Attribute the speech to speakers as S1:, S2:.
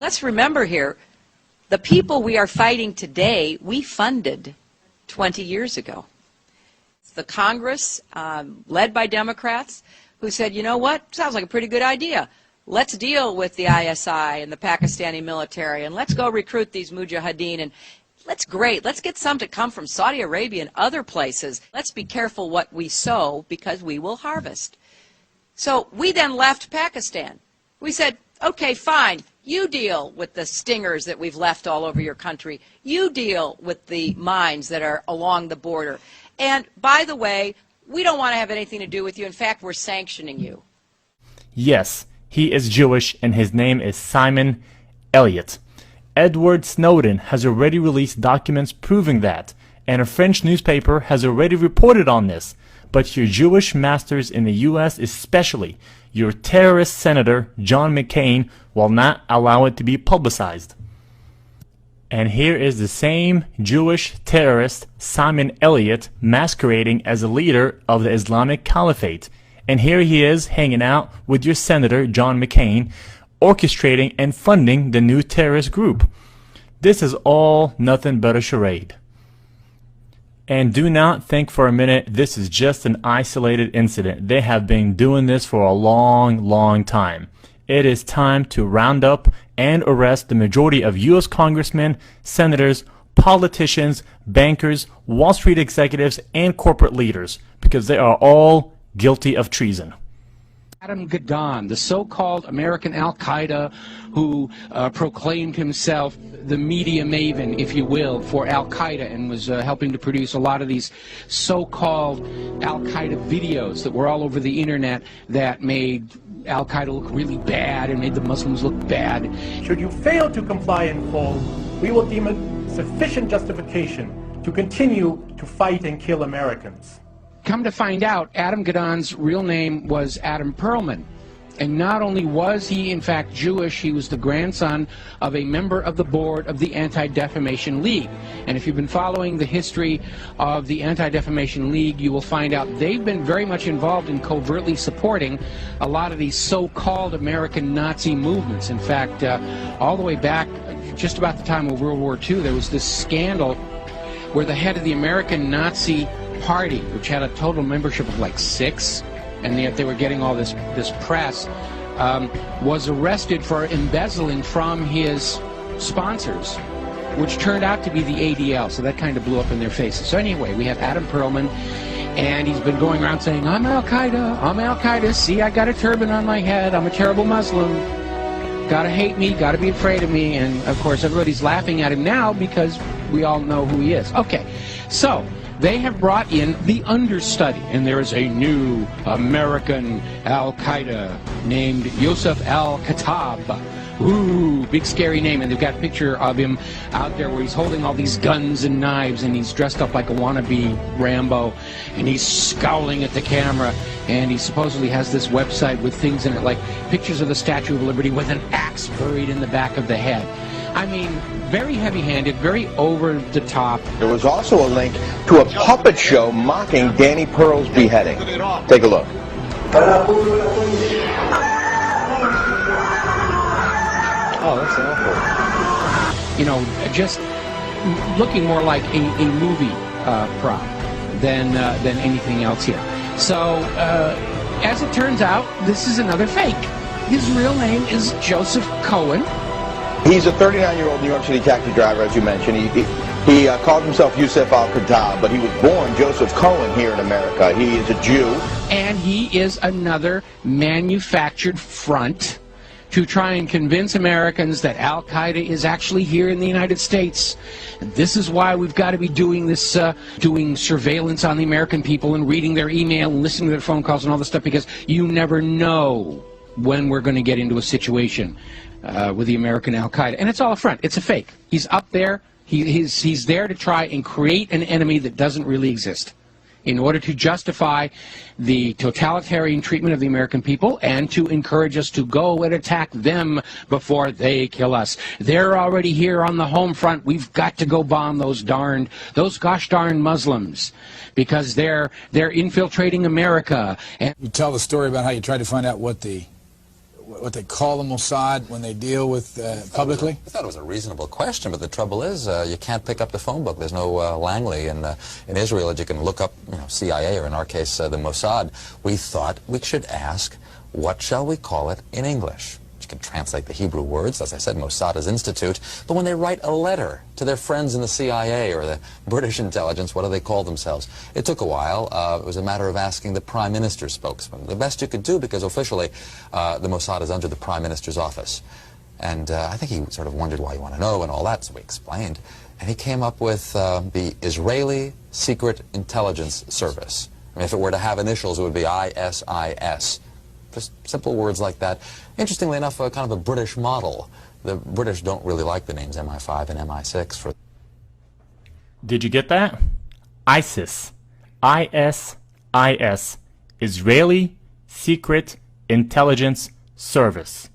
S1: Let's remember here, the people we are fighting today, we funded 20 years ago. It's the Congress, led by Democrats, who said, you know what, sounds like a pretty good idea. Let's deal with the ISI and the Pakistani military, and let's go recruit these mujahideen, and let's get some to come from Saudi Arabia and other places. Let's be careful what we sow, because we will harvest. So we then left Pakistan. We said, okay, fine, you deal with the stingers that we've left all over your country. You deal with the mines that are along the border. And by the way, we don't want to have anything to do with you. In fact, we're sanctioning you.
S2: Yes, he is Jewish, and his name is Simon Elliott. Edward Snowden has already released documents proving that, and a French newspaper has already reported on this. But your Jewish masters in the U.S., especially your terrorist Senator John McCain, will not allow it to be publicized. And here is the same Jewish terrorist Simon Elliott masquerading as a leader of the Islamic Caliphate. And here he is hanging out with your Senator John McCain, orchestrating and funding the new terrorist group. This is all nothing but a charade. And do not think for a minute this is just an isolated incident. They have been doing this for a long, long time. It is time to round up and arrest the majority of U.S. congressmen, senators, politicians, bankers, Wall Street executives, and corporate leaders, because they are all guilty of treason.
S3: Adam Gadon, the so-called American Al-Qaeda who proclaimed himself the media maven, if you will, for Al-Qaeda, and was helping to produce a lot of these so-called Al-Qaeda videos that were all over the internet that made Al-Qaeda look really bad and made the Muslims look bad.
S4: Should you fail to comply in full, we will deem it sufficient justification to continue to fight and kill Americans.
S3: Come to find out, Adam Gadon's real name was Adam Perlman. And not only was he, in fact, Jewish, he was the grandson of a member of the board of the Anti-Defamation League. And if you've been following the history of the Anti-Defamation League, you will find out they've been very much involved in covertly supporting a lot of these so-called American Nazi movements. In fact, all the way back, just about the time of World War II, there was this scandal where the head of the American Nazi Party, which had a total membership of like 6, and yet they were getting all this press, was arrested for embezzling from his sponsors, which turned out to be the ADL, so that kind of blew up in their faces. So anyway, we have Adam Perlman, and he's been going around saying, I'm Al-Qaeda, see, I got a turban on my head, I'm a terrible Muslim, gotta hate me, gotta be afraid of me, and of course everybody's laughing at him now because we all know who he is. Okay, so they have brought in the understudy, and there is a new American Al-Qaeda named Yosef Al-Khattab. Ooh, big scary name, and they've got a picture of him out there where he's holding all these guns and knives, and he's dressed up like a wannabe Rambo, and he's scowling at the camera, and he supposedly has this website with things in it, like pictures of the Statue of Liberty with an axe buried in the back of the head. I mean, very heavy-handed, very over-the-top.
S5: There was also a link to a puppet show mocking Danny Pearl's beheading. Take a look.
S3: Oh, that's awful. You know, just looking more like a movie prop than anything else here. So, as it turns out, this is another fake. His real name is Joseph Cohen.
S5: He's a 39-year-old New York City taxi driver, as you mentioned. He called himself Yosef Al-Khattab, but he was born Joseph Cohen here in America. He is a Jew.
S3: And he is another manufactured front to try and convince Americans that Al-Qaeda is actually here in the United States. And this is why we've got to be doing this, doing surveillance on the American people and reading their email and listening to their phone calls and all this stuff, because you never know when we're going to get into a situation with the American Al-Qaeda. And it's all a front. It's a fake. He's up there. He's there to try and create an enemy that doesn't really exist in order to justify the totalitarian treatment of the American people and to encourage us to go and attack them before they kill us. They're already here on the home front. We've got to go bomb those gosh darn Muslims because they're infiltrating America. And
S6: you tell the story about how you tried to find out what the what they call the Mossad when they deal with publicly?
S7: I thought it was a reasonable question, but the trouble is you can't pick up the phone book. There's no Langley in Israel that you can look up, CIA, or in our case, the Mossad. We thought we should ask, what shall we call it in English? You can translate the Hebrew words, as I said, Mossad is institute, but when they write a letter to their friends in the CIA or the British intelligence, what do they call themselves? It took a while. It was a matter of asking the Prime Minister's spokesman. The best you could do, because officially the Mossad is under the Prime Minister's office. And I think he sort of wondered why you want to know and all that, so we explained. And he came up with the Israeli Secret Intelligence Service. I mean, if it were to have initials, it would be ISIS. Just simple words like that. Interestingly enough, kind of a British model. The British don't really like the names MI5 and MI6 for...
S2: Did you get that? ISIS. ISIS. Israeli Secret Intelligence Service.